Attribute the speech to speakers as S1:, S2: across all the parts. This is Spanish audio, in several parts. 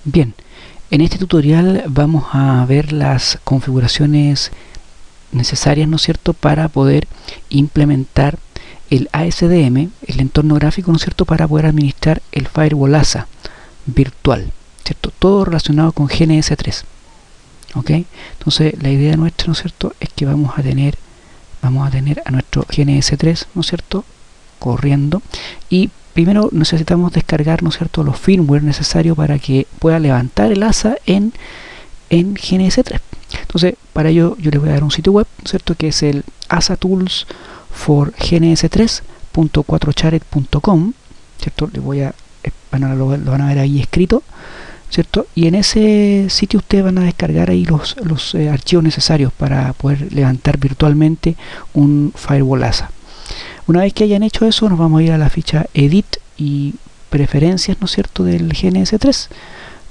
S1: Bien, en este tutorial vamos a ver las configuraciones necesarias, ¿no es cierto?, para poder implementar el ASDM, el entorno gráfico, ¿no es cierto?, para poder administrar el firewall ASA virtual, ¿cierto? Todo relacionado con GNS3. ¿Ok? Entonces la idea nuestra, ¿no es cierto?, es que vamos a tener a nuestro GNS3, ¿no es cierto?, corriendo, y primero necesitamos descargar, ¿no es cierto?, los firmware necesarios para que pueda levantar el ASA en GNS3. Entonces, para ello yo les voy a dar un sitio web, ¿no es cierto?, que es el asatools for gns3.4charet.com, ¿cierto? Les voy a lo van a ver ahí escrito, ¿cierto? Y en ese sitio ustedes van a descargar ahí los archivos necesarios para poder levantar virtualmente un firewall ASA. Una vez que hayan hecho eso, nos vamos a ir a la ficha Edit y Preferencias, ¿no es cierto?, del GNS3.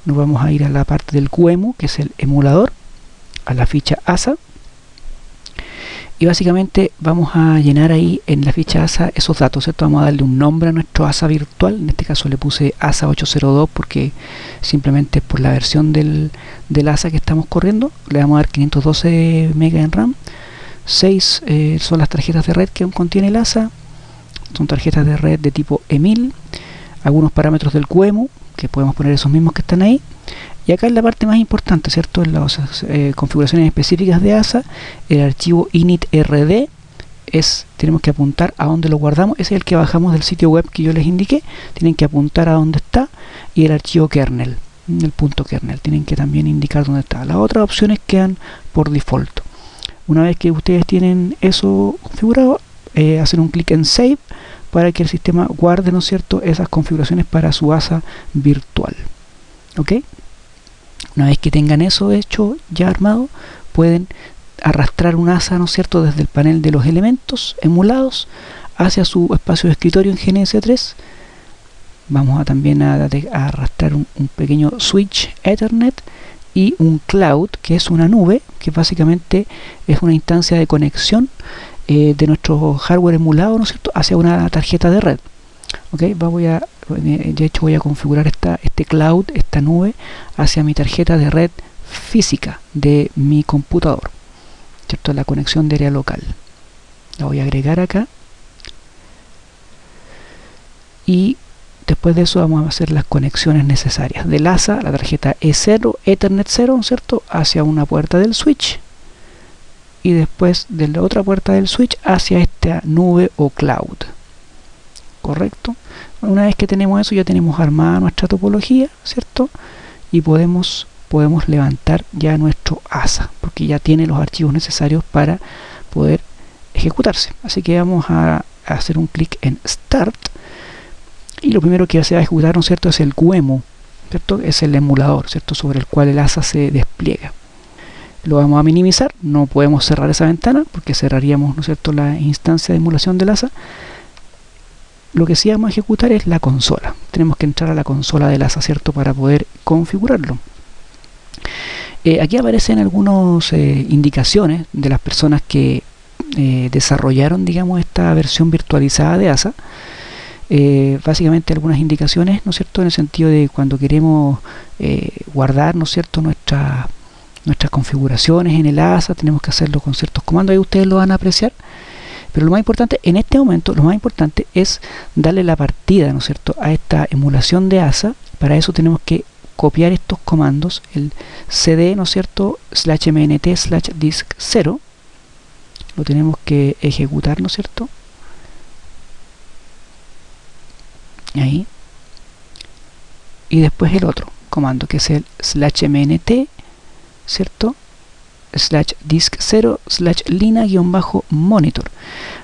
S1: Nos vamos a ir a la parte del QEMU, que es el emulador, a la ficha ASA, y básicamente vamos a llenar ahí en la ficha ASA esos datos, ¿cierto? Vamos a darle un nombre a nuestro ASA virtual. En este caso le puse ASA 802 porque simplemente por la versión del ASA que estamos corriendo. Le vamos a dar 512 MB en RAM. 6 son las tarjetas de red que contiene el ASA. Son tarjetas de red de tipo E1000. Algunos parámetros del QEMU, que podemos poner esos mismos que están ahí. Y acá es la parte más importante, ¿cierto? En las configuraciones específicas de ASA, el archivo initrd tenemos que apuntar a dónde lo guardamos. Ese es el que bajamos del sitio web que yo les indiqué. Tienen que apuntar a dónde está. Y el archivo kernel, el punto kernel, tienen que también indicar dónde está. Las otras opciones quedan por default. Una vez que ustedes tienen eso configurado, hacen un clic en Save para que el sistema guarde, ¿no es cierto?, esas configuraciones para su ASA virtual. ¿Ok? Una vez que tengan eso hecho, ya armado, pueden arrastrar un ASA, ¿no es cierto?, desde el panel de los elementos emulados hacia su espacio de escritorio en GNS3. Vamos a también a arrastrar un pequeño switch Ethernet y un cloud, que es una nube, que básicamente es una instancia de conexión de nuestro hardware emulado, ¿no es cierto?, hacia una tarjeta de red. ¿Ok? De hecho voy a configurar este cloud, esta nube, hacia mi tarjeta de red física de mi computador, ¿cierto? La conexión de área local. La voy a agregar acá. Y después de eso vamos a hacer las conexiones necesarias del ASA, la tarjeta E0, Ethernet 0, ¿cierto?, hacia una puerta del switch. Y después de la otra puerta del switch hacia esta nube o cloud. ¿Correcto? Una vez que tenemos eso, ya tenemos armada nuestra topología, ¿cierto? Y podemos levantar ya nuestro ASA, porque ya tiene los archivos necesarios para poder ejecutarse. Así que vamos a hacer un clic en Start. Y lo primero que se va a ejecutar, ¿no es cierto?, es el QEMU, ¿cierto? Es el emulador, ¿cierto?, sobre el cual el ASA se despliega. Lo vamos a minimizar, no podemos cerrar esa ventana porque cerraríamos, ¿no es cierto?, la instancia de emulación del ASA. Lo que sí vamos a ejecutar es la consola. Tenemos que entrar a la consola del ASA, ¿cierto?, para poder configurarlo. Aquí aparecen algunas indicaciones de las personas que desarrollaron, digamos, esta versión virtualizada de ASA. Básicamente algunas indicaciones, ¿no es cierto?, en el sentido de cuando queremos guardar, ¿no es cierto?, nuestras configuraciones en el ASA, tenemos que hacerlo con ciertos comandos. Ahí ustedes lo van a apreciar. Pero lo más importante, en este momento, lo más importante es darle la partida, ¿no es cierto?, a esta emulación de ASA. Para eso tenemos que copiar estos comandos, el cd, ¿no es cierto?, /mnt/disk0. Lo tenemos que ejecutar, ¿no es cierto? Ahí. Y después el otro comando, que es el /mnt, ¿cierto?, /disk0 /lina-monitor.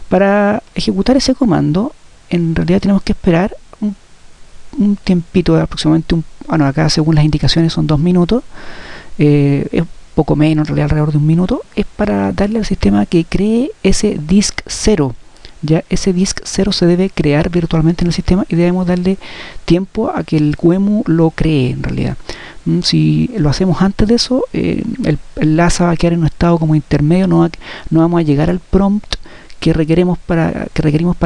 S1: Para ejecutar ese comando, en realidad tenemos que esperar un tiempito de aproximadamente bueno, acá según las indicaciones son 2 minutos, es poco menos, en realidad alrededor de 1 minuto. Es para darle al sistema que cree ese disk 0. Ya ese disk 0 se debe crear virtualmente en el sistema y debemos darle tiempo a que el QEMU lo cree en realidad. Si lo hacemos antes de eso, el ASA va a quedar en un estado como intermedio, no vamos a llegar al prompt que requerimos para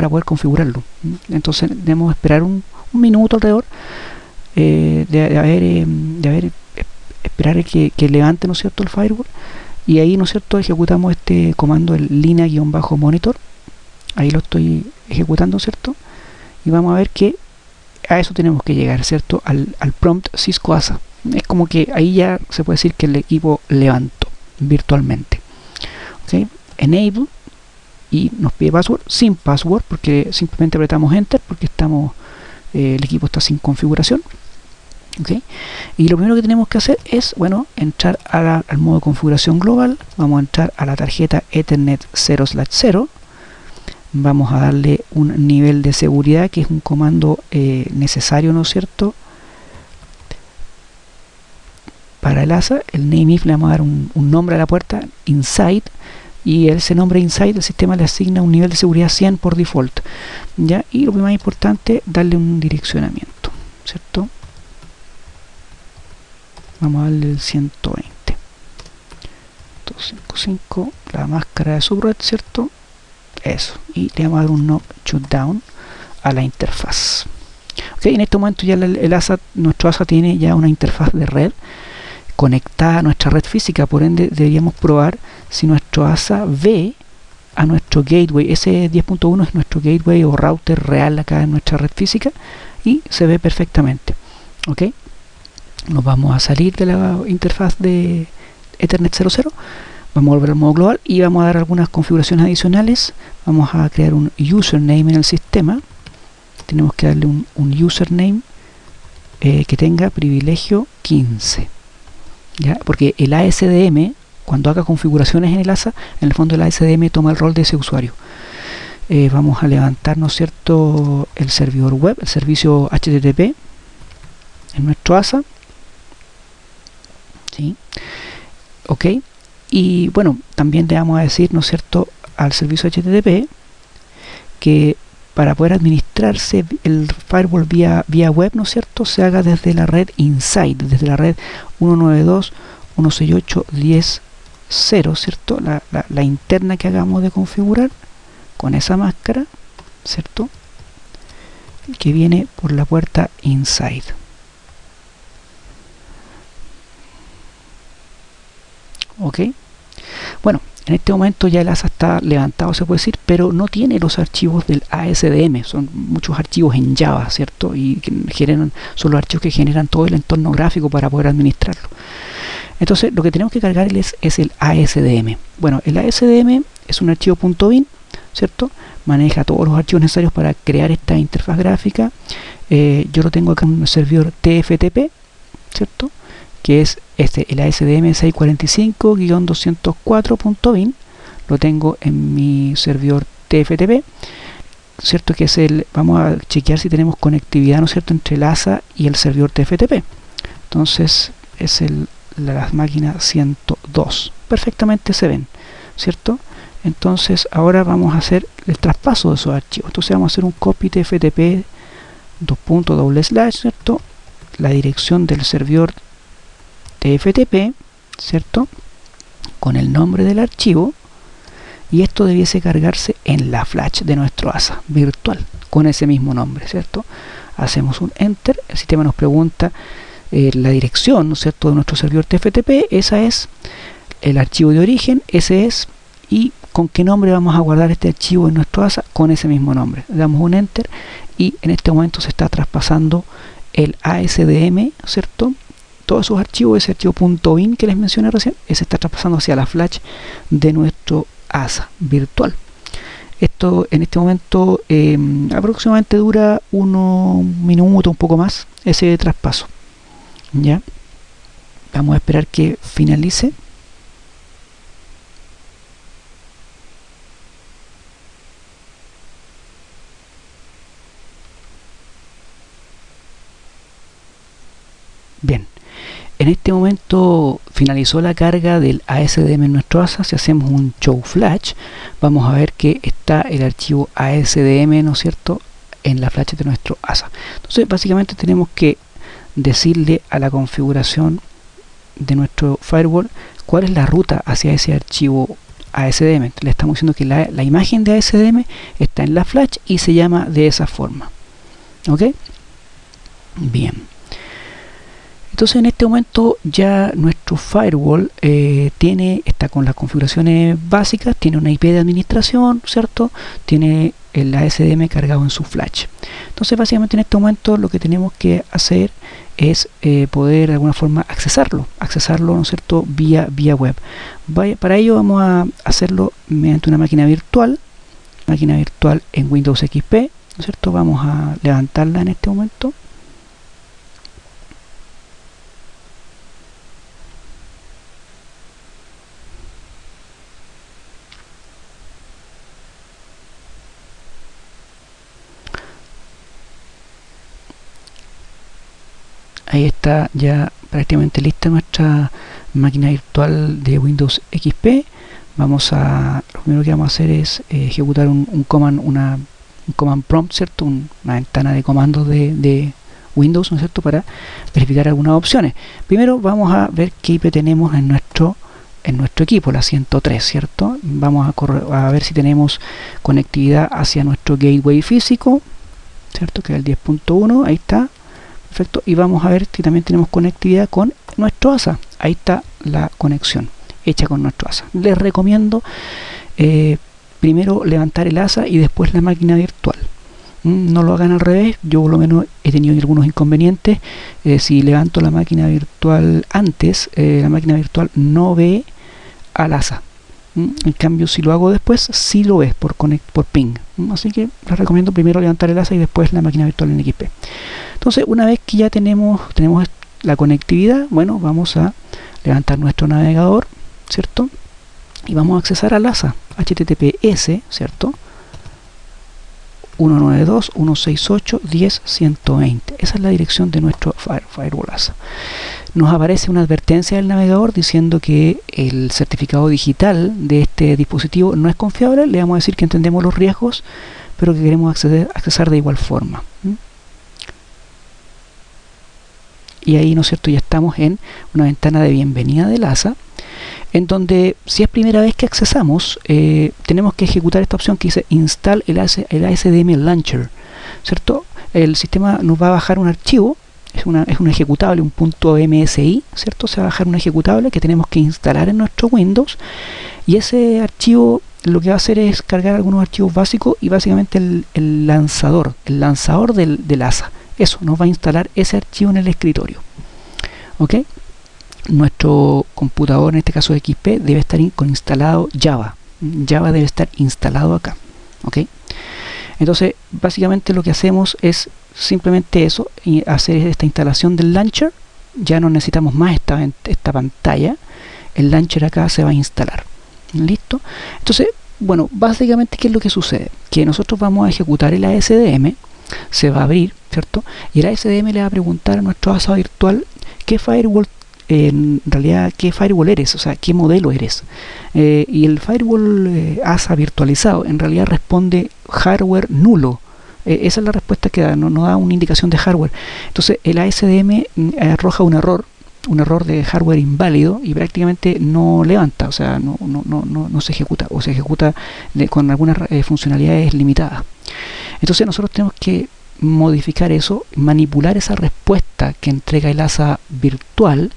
S1: poder configurarlo. Entonces debemos esperar un minuto alrededor de de haber esperar que levante, ¿no es cierto?, el firewall, y ahí, ¿no es cierto?, ejecutamos este comando, el lina-monitor. Ahí lo estoy ejecutando, ¿cierto? Y vamos a ver que a eso tenemos que llegar, ¿cierto?, al prompt Cisco ASA. Es como que ahí ya se puede decir que el equipo levantó virtualmente. ¿Okay? Enable, y nos pide password, sin password, porque simplemente apretamos enter porque estamos el equipo está sin configuración. ¿Okay? Y lo primero que tenemos que hacer es, bueno, entrar al modo de configuración global. Vamos a entrar a la tarjeta Ethernet 0/0. Vamos a darle un nivel de seguridad, que es un comando necesario, ¿no es cierto?, para el ASA. El name if, le vamos a dar un nombre a la puerta, inside, y ese nombre inside el sistema le asigna un nivel de seguridad 100 por default, ¿ya? Y lo más importante, darle un direccionamiento, ¿cierto? Vamos a darle el 120 255, la máscara de subred, ¿cierto? Eso, y le vamos a dar un no shutdown a la interfaz. Okay, en este momento ya nuestro ASA tiene ya una interfaz de red conectada a nuestra red física, por ende deberíamos probar si nuestro ASA ve a nuestro gateway. Ese 10.1 es nuestro gateway o router real acá en nuestra red física, y se ve perfectamente. ¿Ok? Nos vamos a salir de la interfaz de Ethernet 00, vamos a volver al modo global y vamos a dar algunas configuraciones adicionales. Vamos a crear un username en el sistema. Tenemos que darle un username que tenga privilegio 15, ¿ya? Porque el ASDM, cuando haga configuraciones en el ASA, en el fondo el ASDM toma el rol de ese usuario. Vamos a levantar, ¿no es cierto?, el servidor web, el servicio HTTP en nuestro ASA. ¿Sí? Ok, y bueno, también le vamos a decir, ¿no es cierto?, al servicio HTTP que para poder administrarse el firewall vía web, ¿no es cierto?, se haga desde la red inside, desde la red 192.168.10.0, ¿cierto?, la interna que acabamos de configurar con esa máscara, ¿cierto?, que viene por la puerta inside. Ok, bueno, en este momento ya el ASA está levantado, se puede decir, pero no tiene los archivos del ASDM. Son muchos archivos en Java, ¿cierto? Y son los archivos que generan todo el entorno gráfico para poder administrarlo. Entonces, lo que tenemos que cargar es el ASDM. Bueno, el ASDM es un archivo .bin, ¿cierto? Maneja todos los archivos necesarios para crear esta interfaz gráfica. Yo lo tengo acá en un servidor TFTP, ¿cierto?, que es el ASDM 645-204.bin. Lo tengo en mi servidor TFTP, ¿cierto?, que es vamos a chequear si tenemos conectividad, ¿no es cierto?, entre el ASA y el servidor TFTP. Entonces es la máquina 102. Perfectamente se ven, ¿cierto? Entonces ahora vamos a hacer el traspaso de esos archivos. Entonces vamos a hacer un copy TFTP // ¿cierto?, la dirección del servidor TFTP, ¿cierto?, con el nombre del archivo, y esto debiese cargarse en la flash de nuestro ASA virtual con ese mismo nombre, ¿cierto? Hacemos un enter, el sistema nos pregunta la dirección, ¿no es cierto?, de nuestro servidor TFTP. Esa es el archivo de origen, ese es, y con qué nombre vamos a guardar este archivo en nuestro ASA, con ese mismo nombre. Damos un enter y en este momento se está traspasando el ASDM, ¿cierto?, todos esos archivos, ese archivo .bin que les mencioné recién, se está traspasando hacia la flash de nuestro ASA virtual. Esto en este momento aproximadamente dura un minuto, un poco más, ese traspaso. ¿Ya? Vamos a esperar que finalice. Bien. En este momento finalizó la carga del ASDM en nuestro ASA. Si hacemos un show flash, vamos a ver que está el archivo ASDM, ¿no es cierto?, en la flash de nuestro ASA. Entonces básicamente tenemos que decirle a la configuración de nuestro firewall cuál es la ruta hacia ese archivo ASDM. Le estamos diciendo que la imagen de ASDM está en la flash y se llama de esa forma. ¿Ok? Bien. Entonces en este momento ya nuestro firewall está con las configuraciones básicas, tiene una IP de administración, ¿cierto? Tiene el ASDM cargado en su flash. Entonces básicamente en este momento lo que tenemos que hacer es poder de alguna forma accesarlo, ¿no es cierto? Vía web. Para ello vamos a hacerlo mediante una máquina virtual en Windows XP, ¿no es cierto? Vamos a levantarla en este momento. Ahí está ya prácticamente lista nuestra máquina virtual de Windows XP. Lo primero que vamos a hacer es ejecutar un command prompt, ¿cierto? Una ventana de comandos de Windows, ¿no es cierto? Para verificar algunas opciones. Primero vamos a ver qué IP tenemos en nuestro equipo, la 103, ¿cierto? Vamos a ver si tenemos conectividad hacia nuestro gateway físico, ¿cierto? Que es el 10.1, ahí está. Perfecto, y vamos a ver si también tenemos conectividad con nuestro ASA. Ahí está la conexión hecha con nuestro ASA. Les recomiendo primero levantar el ASA y después la máquina virtual. No lo hagan al revés, yo por lo menos he tenido algunos inconvenientes. Si levanto la máquina virtual antes, la máquina virtual no ve al ASA. En cambio, si lo hago después, sí lo ves por ping. Así que les recomiendo primero levantar el ASA y después la máquina virtual en XP. Entonces, una vez que ya tenemos la conectividad, bueno, vamos a levantar nuestro navegador, ¿cierto? Y vamos a accesar al ASA, HTTPS, ¿cierto? 192.168.10.120. Esa es la dirección de nuestro firewall ASA. Nos aparece una advertencia del navegador diciendo que el certificado digital de este dispositivo no es confiable. Le vamos a decir que entendemos los riesgos, pero que queremos accesar de igual forma. Y ahí, ¿no es cierto?, ya estamos en una ventana de bienvenida del ASA, en donde si es primera vez que accesamos, tenemos que ejecutar esta opción que dice Install el ASDM Launcher, ¿cierto? El sistema nos va a bajar un archivo, es un ejecutable, un .msi, ¿cierto? Se va a bajar un ejecutable que tenemos que instalar en nuestro Windows, y ese archivo lo que va a hacer es cargar algunos archivos básicos y básicamente el lanzador del ASA. Eso, nos va a instalar ese archivo en el escritorio. ¿Ok? Nuestro computador, en este caso XP, debe estar instalado Java. Java debe estar instalado acá. ¿Ok? Entonces, básicamente lo que hacemos es simplemente eso, y hacer esta instalación del launcher. Ya no necesitamos más esta pantalla. El launcher acá se va a instalar. ¿Listo? Entonces, bueno, básicamente, ¿qué es lo que sucede? Que nosotros vamos a ejecutar el ASDM, se va a abrir, ¿cierto? Y el ASDM le va a preguntar a nuestro ASA virtual qué firewall, en realidad, qué firewall eres, o sea, qué modelo eres. Y el firewall ASA virtualizado en realidad responde hardware nulo. Esa es la respuesta que da, no da una indicación de hardware. Entonces el ASDM arroja un error de hardware inválido y prácticamente no levanta, o sea, no se ejecuta, o se ejecuta con algunas funcionalidades limitadas. Entonces nosotros tenemos que modificar eso, manipular esa respuesta que entrega el ASA virtual,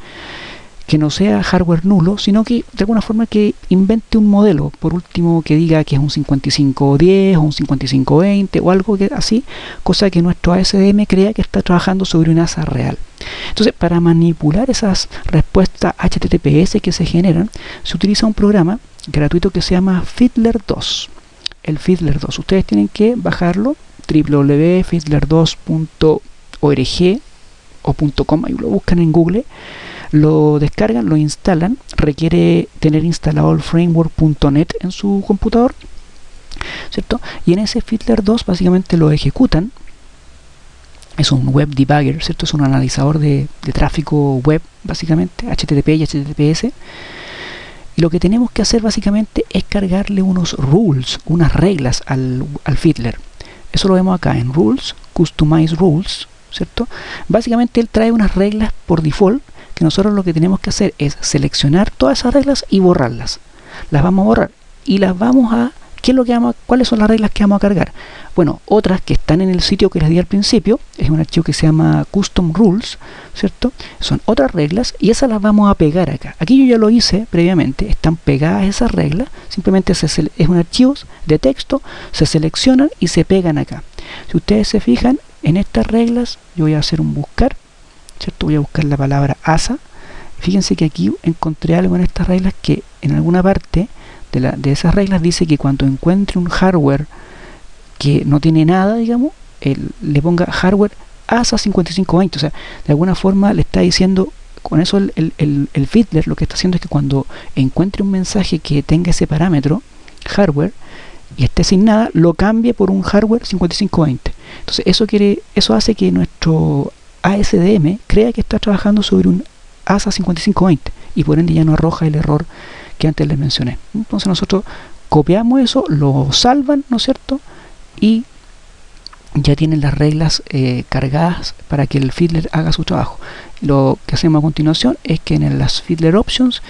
S1: que no sea hardware nulo, sino que de alguna forma que invente un modelo, por último que diga que es un 5510 o un 5520 o algo así, cosa que nuestro ASDM crea que está trabajando sobre un ASA real. Entonces, para manipular esas respuestas HTTPS que se generan, se utiliza un programa gratuito que se llama Fiddler 2. El Fiddler 2, ustedes tienen que bajarlo, www.fiddler2.org o .com, ahí lo buscan en Google, lo descargan, lo instalan, requiere tener instalado el framework.net en su computador, ¿cierto? Y en ese Fiddler 2 básicamente lo ejecutan. Es un web debugger, ¿cierto? Es un analizador de tráfico web, básicamente, HTTP y HTTPS. Y lo que tenemos que hacer básicamente es cargarle unos rules, unas reglas al Fiddler. Eso lo vemos acá en Rules, Customize Rules, ¿cierto? Básicamente él trae unas reglas por default que nosotros lo que tenemos que hacer es seleccionar todas esas reglas y borrarlas. Las vamos a borrar y las vamos a ¿qué es lo que cuáles son las reglas que vamos a cargar? Bueno, otras que están en el sitio que les di al principio, es un archivo que se llama Custom Rules, ¿cierto? Son otras reglas y esas las vamos a pegar acá. Aquí yo ya lo hice previamente, están pegadas esas reglas, simplemente es un archivo de texto, se seleccionan y se pegan acá. Si ustedes se fijan en estas reglas, yo voy a hacer un buscar, ¿cierto? Voy a buscar la palabra ASA. Fíjense que aquí encontré algo en estas reglas que en alguna parte de esas reglas dice que cuando encuentre un hardware que no tiene nada, digamos, le ponga hardware ASA 5520. O sea, de alguna forma le está diciendo, con eso el Fiddler lo que está haciendo es que cuando encuentre un mensaje que tenga ese parámetro, hardware, y esté sin nada, lo cambie por un hardware 5520. Entonces eso hace que nuestro ASDM crea que está trabajando sobre un ASA 5520 y por ende ya no arroja el error que antes les mencioné. Entonces nosotros copiamos eso, lo salvan, ¿no es cierto? Y ya tienen las reglas cargadas para que el Fiddler haga su trabajo. Lo que hacemos a continuación es que en las Fiddler Options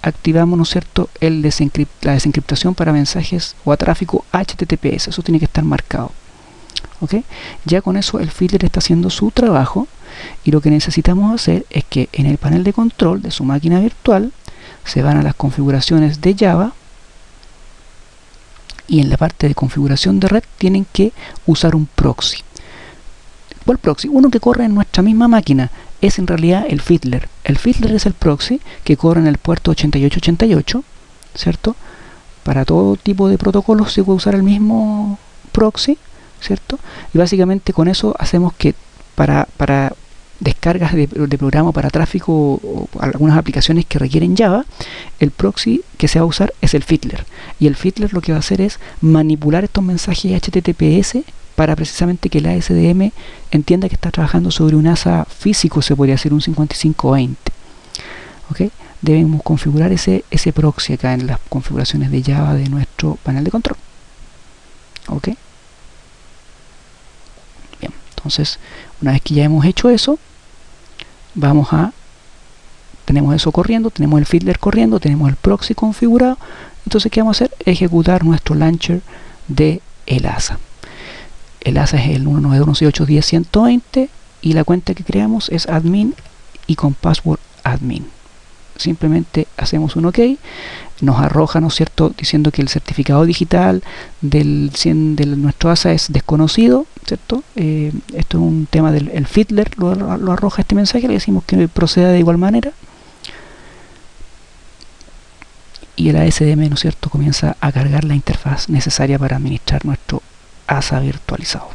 S1: activamos, ¿no es cierto?, la desencriptación para mensajes o a tráfico HTTPS. Eso tiene que estar marcado. ¿Ok? Ya con eso el Fiddler está haciendo su trabajo y lo que necesitamos hacer es que en el panel de control de su máquina virtual se van a las configuraciones de Java y en la parte de configuración de red tienen que usar un proxy. ¿Cuál proxy? Uno que corre en nuestra misma máquina. Es en realidad el Fiddler. El Fiddler es el proxy que corre en el puerto 8888, ¿cierto? Para todo tipo de protocolos se puede usar el mismo proxy, ¿cierto? Y básicamente con eso hacemos que para descargas de programa para tráfico o algunas aplicaciones que requieren Java, el proxy que se va a usar es el Fiddler. Y el Fiddler lo que va a hacer es manipular estos mensajes HTTPS para precisamente que la ASDM entienda que está trabajando sobre un ASA físico, se podría hacer un 5520. ¿Ok? Debemos configurar ese proxy acá en las configuraciones de Java de nuestro panel de control. ¿Ok? Bien, entonces una vez que ya hemos hecho eso, tenemos eso corriendo, tenemos el Fiddler corriendo, tenemos el proxy configurado. Entonces, ¿qué vamos a hacer? Ejecutar nuestro launcher de el ASA. El ASA es el 192.168.10.120 y la cuenta que creamos es admin y con password admin. Simplemente hacemos un OK, nos arroja, ¿no es cierto?, diciendo que el certificado digital de nuestro ASA es desconocido, ¿cierto? Esto es un tema del Fiddler, lo arroja este mensaje, le decimos que proceda de igual manera. Y el ASDM, ¿no es cierto?, comienza a cargar la interfaz necesaria para administrar nuestro ASA virtualizado.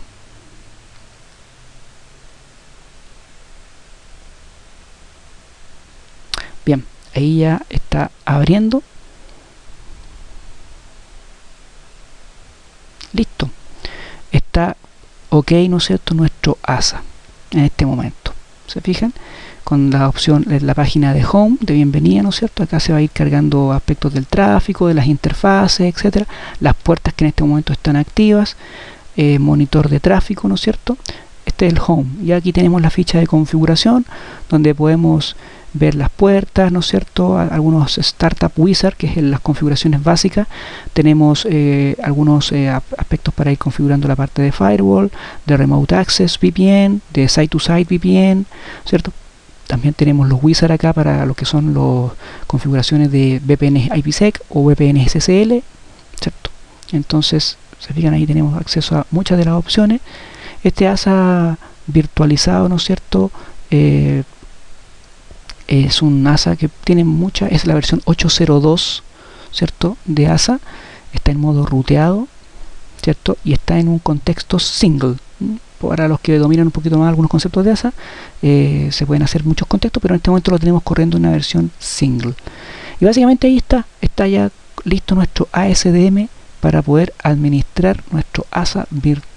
S1: Bien, ahí ya está abriendo. Listo. Está OK, ¿no es cierto?, nuestro ASA en este momento. ¿Se fijan? Con la opción en la página de Home, de bienvenida, ¿no es cierto? Acá se va a ir cargando aspectos del tráfico, de las interfaces, etcétera. Las puertas que en este momento están activas, monitor de tráfico, ¿no es cierto? Este es el Home. Y aquí tenemos la ficha de configuración, donde podemos ver las puertas, ¿no es cierto? Algunos Startup Wizard, que es en las configuraciones básicas. Tenemos algunos aspectos para ir configurando la parte de Firewall, de Remote Access VPN, de Site-to-Site VPN, ¿cierto? También tenemos los Wizard acá para lo que son las configuraciones de VPN IPsec o VPN SSL, ¿cierto? Entonces, se fijan, ahí tenemos acceso a muchas de las opciones. Este ASA virtualizado, ¿no es cierto?, es un ASA que tiene es la versión 8.02, ¿cierto?, de ASA. Está en modo ruteado, ¿cierto? Y está en un contexto single. Para los que dominan un poquito más algunos conceptos de ASA, se pueden hacer muchos contextos, pero en este momento lo tenemos corriendo en una versión single. Y básicamente ahí está ya listo nuestro ASDM para poder administrar nuestro ASA virtual.